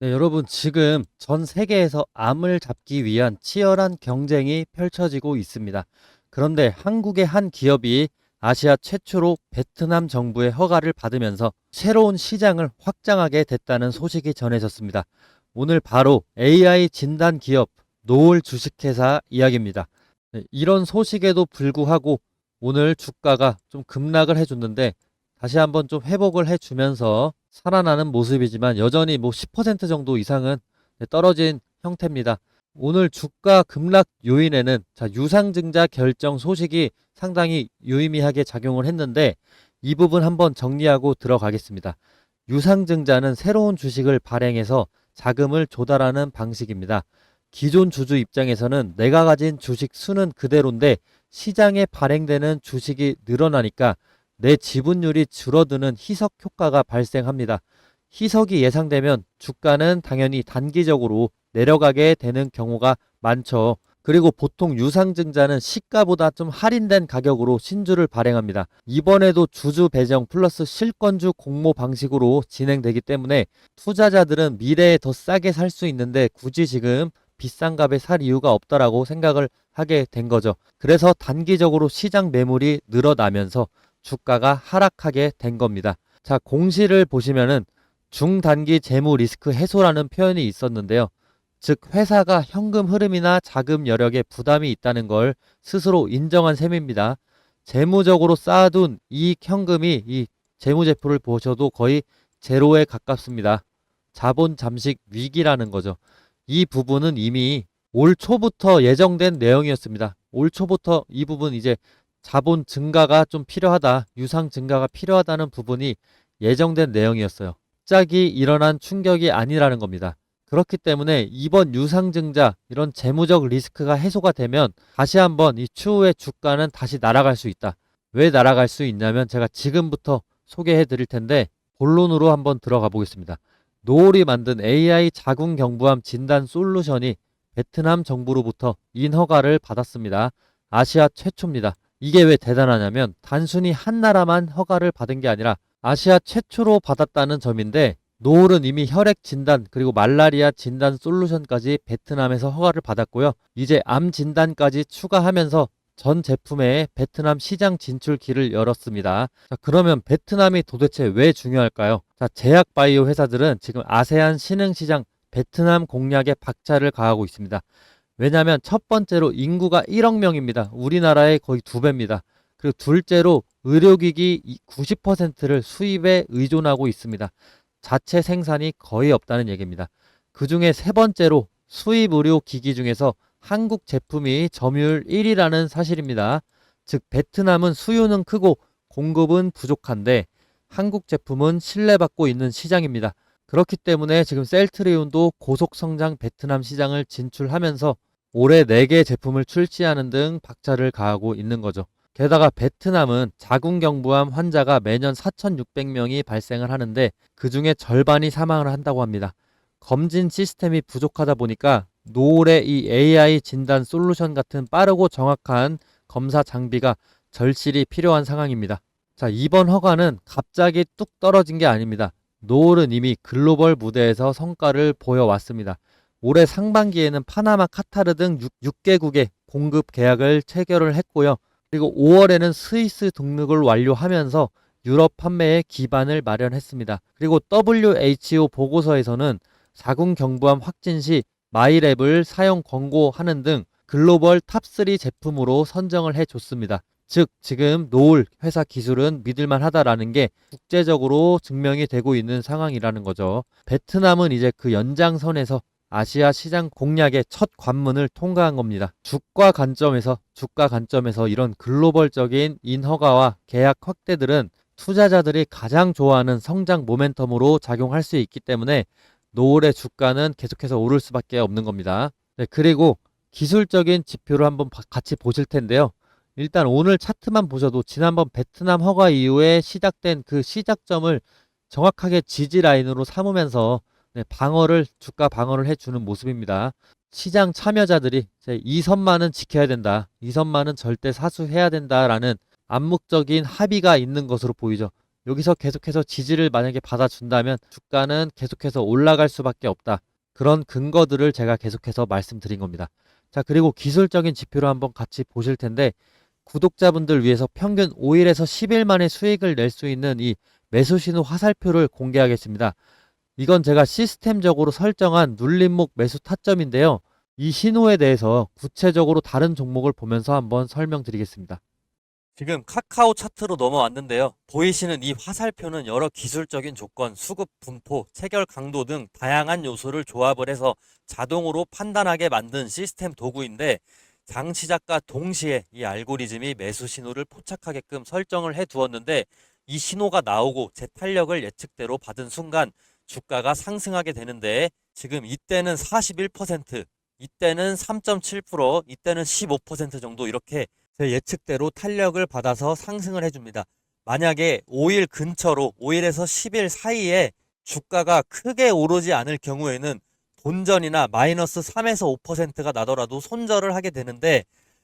네, 여러분 지금 전 세계에서 암을 잡기 위한 치열한 경쟁이 펼쳐지고 있습니다. 그런데 한국의 한 기업이 아시아 최초로 베트남 정부의 허가를 받으면서 새로운 시장을 확장하게 됐다는 소식이 전해졌습니다. 오늘 바로 AI 진단 기업 노을 주식회사 이야기입니다. 네, 이런 소식에도 불구하고 오늘 주가가 좀 급락을 해줬는데 다시 한번 좀 회복을 해주면서 살아나는 모습이지만 여전히 뭐 10% 정도 이상은 떨어진 형태입니다. 오늘 주가 급락 요인에는 유상증자 결정 소식이 상당히 유의미하게 작용을 했는데 이 부분 한번 정리하고 들어가겠습니다. 유상증자는 새로운 주식을 발행해서 자금을 조달하는 방식입니다. 기존 주주 입장에서는 내가 가진 주식 수는 그대로인데 시장에 발행되는 주식이 늘어나니까 내 지분율이 줄어드는 희석 효과가 발생합니다. 희석이 예상되면 주가는 당연히 단기적으로 내려가게 되는 경우가 많죠. 그리고 보통 유상증자는 시가보다 좀 할인된 가격으로 신주를 발행합니다. 이번에도 주주 배정 플러스 실권주 공모 방식으로 진행되기 때문에 투자자들은 미래에 더 싸게 살 수 있는데 굳이 지금 비싼 값에 살 이유가 없다라고 생각을 하게 된 거죠. 그래서 단기적으로 시장 매물이 늘어나면서 주가가 하락하게 된 겁니다. 자, 공시를 보시면은 중단기 재무 리스크 해소라는 표현이 있었는데요. 즉 회사가 현금 흐름이나 자금 여력에 부담이 있다는 걸 스스로 인정한 셈입니다. 재무적으로 쌓아둔 이익 현금이 이 재무제표를 보셔도 거의 제로에 가깝습니다. 자본 잠식 위기라는 거죠. 이 부분은 이미 올 초부터 예정된 내용이었습니다. 올 초부터 이 부분 이제 자본 증가가 좀 필요하다, 유상 증가가 필요하다는 부분이 예정된 내용이었어요. 갑자기 일어난 충격이 아니라는 겁니다. 그렇기 때문에 이번 유상증자 이런 재무적 리스크가 해소가 되면 다시 한번 이 추후에 주가는 다시 날아갈 수 있다. 왜 날아갈 수 있냐면 제가 지금부터 소개해 드릴 텐데 본론으로 한번 들어가 보겠습니다. 노을이 만든 AI 자궁 경부암 진단 솔루션이 베트남 정부로부터 인허가를 받았습니다. 아시아 최초입니다. 이게 왜 대단하냐면 단순히 한 나라만 허가를 받은 게 아니라 아시아 최초로 받았다는 점인데 노을은 이미 혈액 진단 그리고 말라리아 진단 솔루션까지 베트남에서 허가를 받았고요. 이제 암 진단까지 추가하면서 전 제품의 베트남 시장 진출 길을 열었습니다. 자, 그러면 베트남이 도대체 왜 중요할까요? 자, 제약 바이오 회사들은 지금 아세안 신흥 시장 베트남 공략에 박차를 가하고 있습니다. 왜냐하면 첫 번째로 인구가 1억 명입니다. 우리나라의 거의 2배입니다. 그리고 둘째로 의료기기 90%를 수입에 의존하고 있습니다. 자체 생산이 거의 없다는 얘기입니다. 그 중에 세 번째로 수입 의료기기 중에서 한국 제품이 점유율 1위라는 사실입니다. 즉 베트남은 수요는 크고 공급은 부족한데 한국 제품은 신뢰받고 있는 시장입니다. 그렇기 때문에 지금 셀트리온도 고속성장 베트남 시장을 진출하면서 올해 4개 제품을 출시하는 등 박차를 가하고 있는 거죠. 게다가 베트남은 자궁경부암 환자가 매년 4,600명이 발생을 하는데 그 중에 절반이 사망을 한다고 합니다. 검진 시스템이 부족하다 보니까 노을의 이 AI 진단 솔루션 같은 빠르고 정확한 검사 장비가 절실히 필요한 상황입니다. 자, 이번 허가는 갑자기 뚝 떨어진 게 아닙니다. 노을은 이미 글로벌 무대에서 성과를 보여왔습니다. 올해 상반기에는 파나마, 카타르 등 6개국의 공급 계약을 체결을 했고요. 그리고 5월에는 스위스 등록을 완료하면서 유럽 판매에 기반을 마련했습니다. 그리고 WHO 보고서에서는 자궁경부암 확진 시 마이랩을 사용 권고하는 등 글로벌 탑3 제품으로 선정을 해줬습니다. 즉 지금 노을 회사 기술은 믿을만 하다라는 게 국제적으로 증명이 되고 있는 상황이라는 거죠. 베트남은 이제 그 연장선에서 아시아 시장 공략의 첫 관문을 통과한 겁니다. 주가 관점에서 이런 글로벌적인 인허가와 계약 확대들은 투자자들이 가장 좋아하는 성장 모멘텀으로 작용할 수 있기 때문에 노을의 주가는 계속해서 오를 수밖에 없는 겁니다. 네, 그리고 기술적인 지표를 한번 같이 보실 텐데요. 일단 오늘 차트만 보셔도 지난번 베트남 허가 이후에 시작된 그 시작점을 정확하게 지지 라인으로 삼으면서 주가 방어를 해주는 모습입니다. 시장 참여자들이 이 선만은 지켜야 된다. 이 선만은 절대 사수해야 된다라는 암묵적인 합의가 있는 것으로 보이죠. 여기서 계속해서 지지를 만약에 받아준다면 주가는 계속해서 올라갈 수밖에 없다. 그런 근거들을 제가 계속해서 말씀드린 겁니다. 자, 그리고 기술적인 지표로 한번 같이 보실 텐데 구독자분들 위해서 평균 5일에서 10일 만에 수익을 낼 수 있는 이 매수 신호 화살표를 공개하겠습니다. 이건 제가 시스템적으로 설정한 눌림목 매수 타점인데요. 이 신호에 대해서 구체적으로 다른 종목을 보면서 한번 설명드리겠습니다. 지금 카카오 차트로 넘어왔는데요. 보이시는 이 화살표는 여러 기술적인 조건, 수급 분포, 체결 강도 등 다양한 요소를 조합을 해서 자동으로 판단하게 만든 시스템 도구인데 장 시작과 동시에 이 알고리즘이 매수 신호를 포착하게끔 설정을 해 두었는데 이 신호가 나오고 제 탄력을 예측대로 받은 순간 주가가 상승하게 되는데 지금 이때는 41%, 이때는 3.7%, 이때는 15% 정도 이렇게 제 예측대로 탄력을 받아서 상승을 해줍니다. 만약에 5일 근처로 5일에서 10일 사이에 주가가 크게 오르지 않을 경우에는 본전이나 마이너스 3에서 5%가 나더라도 손절을 하게 되는데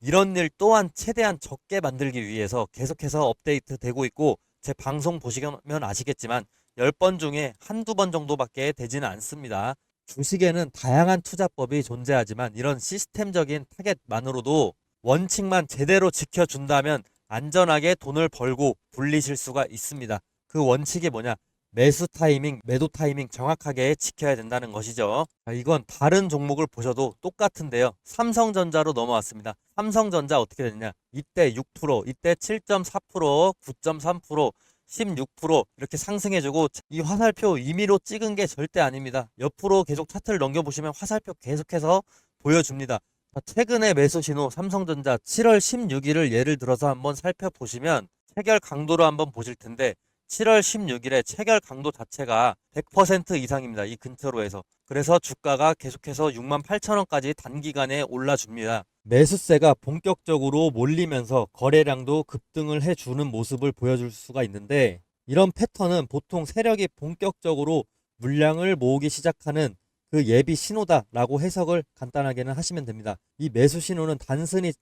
이런 일 또한 최대한 적게 만들기 위해서 계속해서 업데이트 되고 있고 제 방송 보시면 아시겠지만 10번 중에 한두 번 정도밖에 되지는 않습니다. 주식에는 다양한 투자법이 존재하지만 이런 시스템적인 타겟만으로도 원칙만 제대로 지켜준다면 안전하게 돈을 벌고 불리실 수가 있습니다. 그 원칙이 뭐냐? 매수 타이밍, 매도 타이밍 정확하게 지켜야 된다는 것이죠. 이건 다른 종목을 보셔도 똑같은데요. 삼성전자로 넘어왔습니다. 삼성전자 어떻게 됐냐? 이때 6%, 이때 7.4%, 9.3%, 16% 이렇게 상승해주고 이 화살표 임의로 찍은 게 절대 아닙니다. 옆으로 계속 차트를 넘겨보시면 화살표 계속해서 보여줍니다. 최근의 매수 신호 삼성전자 7월 16일을 예를 들어서 한번 살펴보시면 체결 강도로 한번 보실 텐데 7월 16일에 체결 강도 자체가 100% 이상입니다. 이 근처로 해서. 그래서 주가가 계속해서 68,000원까지 단기간에 올라줍니다. 매수세가 본격적으로 몰리면서 거래량도 급등을 해주는 모습을 보여줄 수가 있는데 이런 패턴은 보통 세력이 본격적으로 물량을 모으기 시작하는 그 예비 신호다라고 해석을 간단하게는 하시면 됩니다. 이 매수 신호는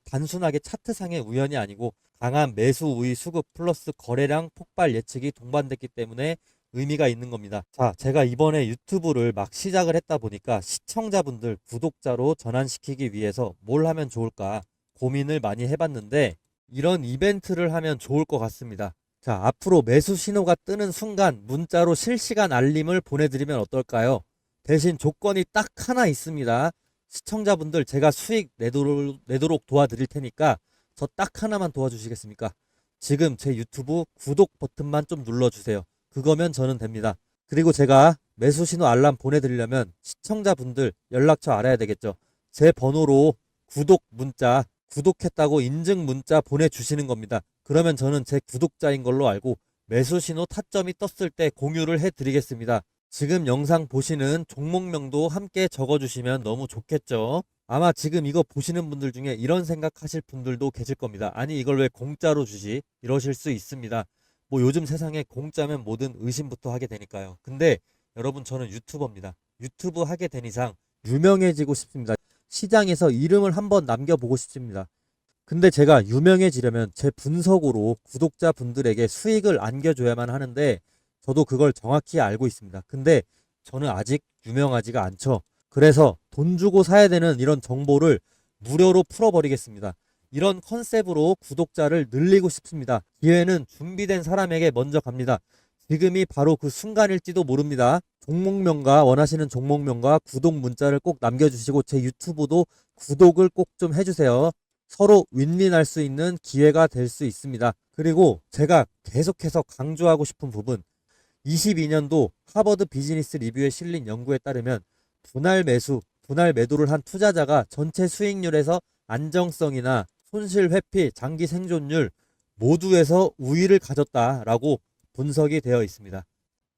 단순하게 차트상의 우연이 아니고 강한 매수 우위 수급 플러스 거래량 폭발 예측이 동반됐기 때문에 의미가 있는 겁니다. 자, 제가 이번에 유튜브를 막 시작을 했다 보니까 시청자분들 구독자로 전환시키기 위해서 뭘 하면 좋을까 고민을 많이 해봤는데 이런 이벤트를 하면 좋을 것 같습니다. 자, 앞으로 매수 신호가 뜨는 순간 문자로 실시간 알림을 보내드리면 어떨까요? 대신 조건이 딱 하나 있습니다. 시청자분들 제가 수익 내도록 도와드릴 테니까 저 딱 하나만 도와주시겠습니까? 지금 제 유튜브 구독 버튼만 좀 눌러주세요. 그거면 저는 됩니다. 그리고 제가 매수 신호 알람 보내드리려면 시청자분들 연락처 알아야 되겠죠. 제 번호로 구독 문자, 구독했다고 인증 문자 보내주시는 겁니다. 그러면 저는 제 구독자인 걸로 알고 매수 신호 타점이 떴을 때 공유를 해드리겠습니다. 지금 영상 보시는 종목명도 함께 적어주시면 너무 좋겠죠. 아마 지금 이거 보시는 분들 중에 이런 생각하실 분들도 계실 겁니다. 아니 이걸 왜 공짜로 주지? 이러실 수 있습니다. 뭐 요즘 세상에 공짜면 뭐든 의심부터 하게 되니까요. 근데 여러분 저는 유튜버입니다. 유튜브 하게 된 이상 유명해지고 싶습니다. 시장에서 이름을 한번 남겨보고 싶습니다. 근데 제가 유명해지려면 제 분석으로 구독자분들에게 수익을 안겨줘야만 하는데 저도 그걸 정확히 알고 있습니다. 근데 저는 아직 유명하지가 않죠. 그래서 돈 주고 사야 되는 이런 정보를 무료로 풀어버리겠습니다. 이런 컨셉으로 구독자를 늘리고 싶습니다. 기회는 준비된 사람에게 먼저 갑니다. 지금이 바로 그 순간일지도 모릅니다. 종목명과 원하시는 종목명과 구독 문자를 꼭 남겨주시고 제 유튜브도 구독을 꼭 좀 해주세요. 서로 윈윈할 수 있는 기회가 될 수 있습니다. 그리고 제가 계속해서 강조하고 싶은 부분 22년도 하버드 비즈니스 리뷰에 실린 연구에 따르면 분할 매도를 한 투자자가 전체 수익률에서 안정성이나 손실 회피, 장기 생존율 모두에서 우위를 가졌다라고 분석이 되어 있습니다.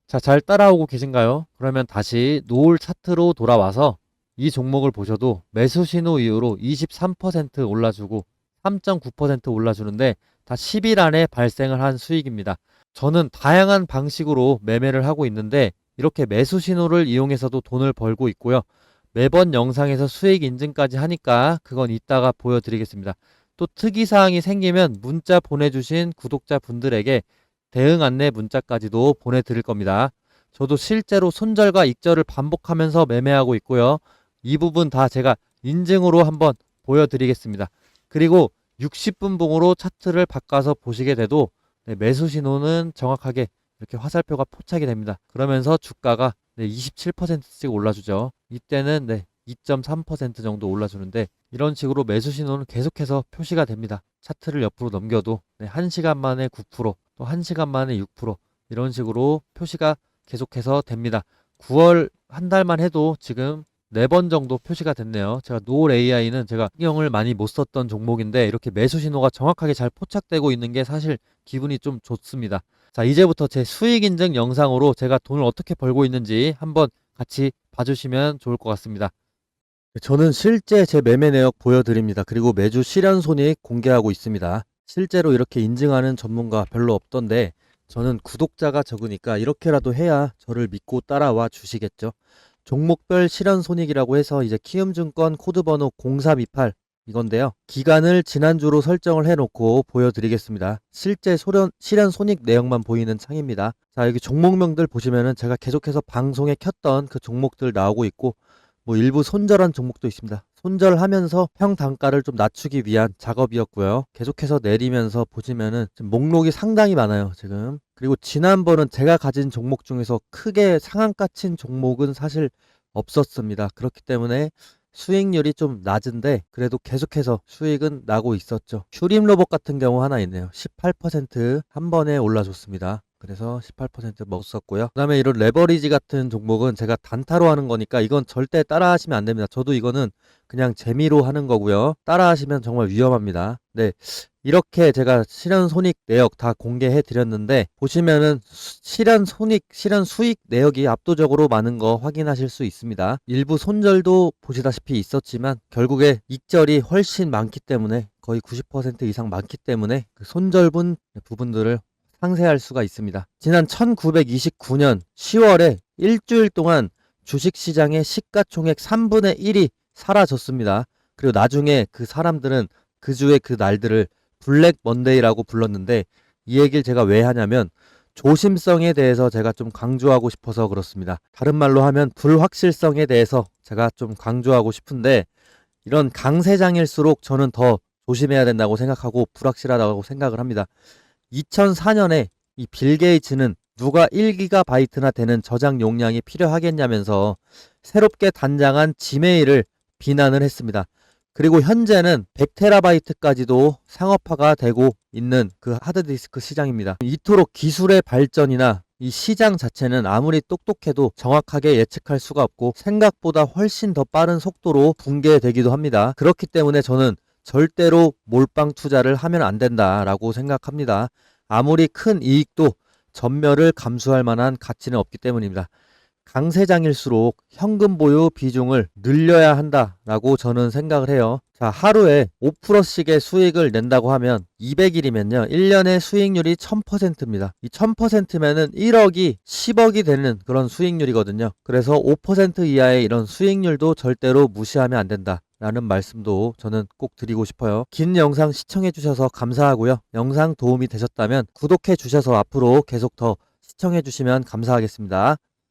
자, 잘 따라오고 계신가요? 그러면 다시 노을 차트로 돌아와서 이 종목을 보셔도 매수 신호 이후로 23% 올라주고 3.9% 올라주는데 다 10일 안에 발생을 한 수익입니다. 저는 다양한 방식으로 매매를 하고 있는데 이렇게 매수 신호를 이용해서도 돈을 벌고 있고요. 매번 영상에서 수익 인증까지 하니까 그건 이따가 보여드리겠습니다. 또 특이사항이 생기면 문자 보내주신 구독자분들에게 대응 안내 문자까지도 보내드릴 겁니다. 저도 실제로 손절과 익절을 반복하면서 매매하고 있고요. 이 부분 다 제가 인증으로 한번 보여드리겠습니다. 그리고 60분 봉으로 차트를 바꿔서 보시게 돼도 매수 신호는 정확하게 이렇게 화살표가 포착이 됩니다. 그러면서 주가가 27%씩 올라주죠. 이때는 2.3% 정도 올라주는데 이런 식으로 매수 신호는 계속해서 표시가 됩니다. 차트를 옆으로 넘겨도 1시간 만에 9%, 또 1시간 만에 6% 이런 식으로 표시가 계속해서 됩니다. 9월 한 달만 해도 지금 4번 정도 표시가 됐네요. 제가 노을 AI는 제가 신경을 많이 못 썼던 종목인데 이렇게 매수 신호가 정확하게 잘 포착되고 있는 게 사실 기분이 좀 좋습니다. 자, 이제부터 제 수익 인증 영상으로 제가 돈을 어떻게 벌고 있는지 한번 같이 봐주시면 좋을 것 같습니다. 저는 실제 제 매매 내역 보여드립니다. 그리고 매주 실현 손익 공개하고 있습니다. 실제로 이렇게 인증하는 전문가 별로 없던데 저는 구독자가 적으니까 이렇게라도 해야 저를 믿고 따라와 주시겠죠. 종목별 실현 손익이라고 해서 이제 키움증권 코드번호 0328 이건데요. 기간을 지난주로 설정을 해놓고 보여드리겠습니다. 실제 실현 손익 내역만 보이는 창입니다. 자, 여기 종목명들 보시면은 제가 계속해서 방송에 켰던 그 종목들 나오고 있고 뭐 일부 손절한 종목도 있습니다. 손절하면서 평단가를 좀 낮추기 위한 작업이었고요. 계속해서 내리면서 보시면은 지금 목록이 상당히 많아요, 지금. 그리고 지난번은 제가 가진 종목 중에서 크게 상한가 친 종목은 사실 없었습니다. 그렇기 때문에 수익률이 좀 낮은데 그래도 계속해서 수익은 나고 있었죠. 슈림 로봇 같은 경우 하나 있네요. 18%한 번에 올라줬습니다. 그래서 18% 먹었었고요. 그 다음에 이런 레버리지 같은 종목은 제가 단타로 하는 거니까 이건 절대 따라 하시면 안 됩니다. 저도 이거는 그냥 재미로 하는 거고요. 따라 하시면 정말 위험합니다. 네. 이렇게 제가 실현 손익 내역 다 공개해 드렸는데 보시면은 실현 수익 내역이 압도적으로 많은 거 확인하실 수 있습니다. 일부 손절도 보시다시피 있었지만 결국에 익절이 훨씬 많기 때문에 거의 90% 이상 많기 때문에 그 손절분 부분들을 상세할 수가 있습니다. 지난 1929년 10월에 일주일 동안 주식시장의 시가총액 3분의 1이 사라졌습니다. 그리고 나중에 그 사람들은 그 주의 그 날들을 블랙 먼데이라고 불렀는데 이 얘기를 제가 왜 하냐면 조심성에 대해서 제가 좀 강조하고 싶어서 그렇습니다. 다른 말로 하면 불확실성에 대해서 제가 좀 강조하고 싶은데 이런 강세장일수록 저는 더 조심해야 된다고 생각하고 불확실하다고 생각을 합니다. 2004년에 이 빌 게이츠는 누가 1기가바이트나 되는 저장 용량이 필요하겠냐면서 새롭게 단장한 지메일을 비난을 했습니다. 그리고 현재는 100테라바이트까지도 상업화가 되고 있는 그 하드디스크 시장입니다. 이토록 기술의 발전이나 이 시장 자체는 아무리 똑똑해도 정확하게 예측할 수가 없고 생각보다 훨씬 더 빠른 속도로 붕괴되기도 합니다. 그렇기 때문에 저는 절대로 몰빵 투자를 하면 안 된다라고 생각합니다. 아무리 큰 이익도 전멸을 감수할 만한 가치는 없기 때문입니다. 강세장일수록 현금 보유 비중을 늘려야 한다라고 저는 생각을 해요. 자, 하루에 5%씩의 수익을 낸다고 하면 200일이면요. 1년의 수익률이 1000%입니다. 이 1000%면은 1억이 10억이 되는 그런 수익률이거든요. 그래서 5% 이하의 이런 수익률도 절대로 무시하면 안 된다. 라는 말씀도 저는 꼭 드리고 싶어요. 긴 영상 시청해 주셔서 감사하고요. 영상 도움이 되셨다면 구독해 주셔서 앞으로 계속 더 시청해 주시면 감사하겠습니다.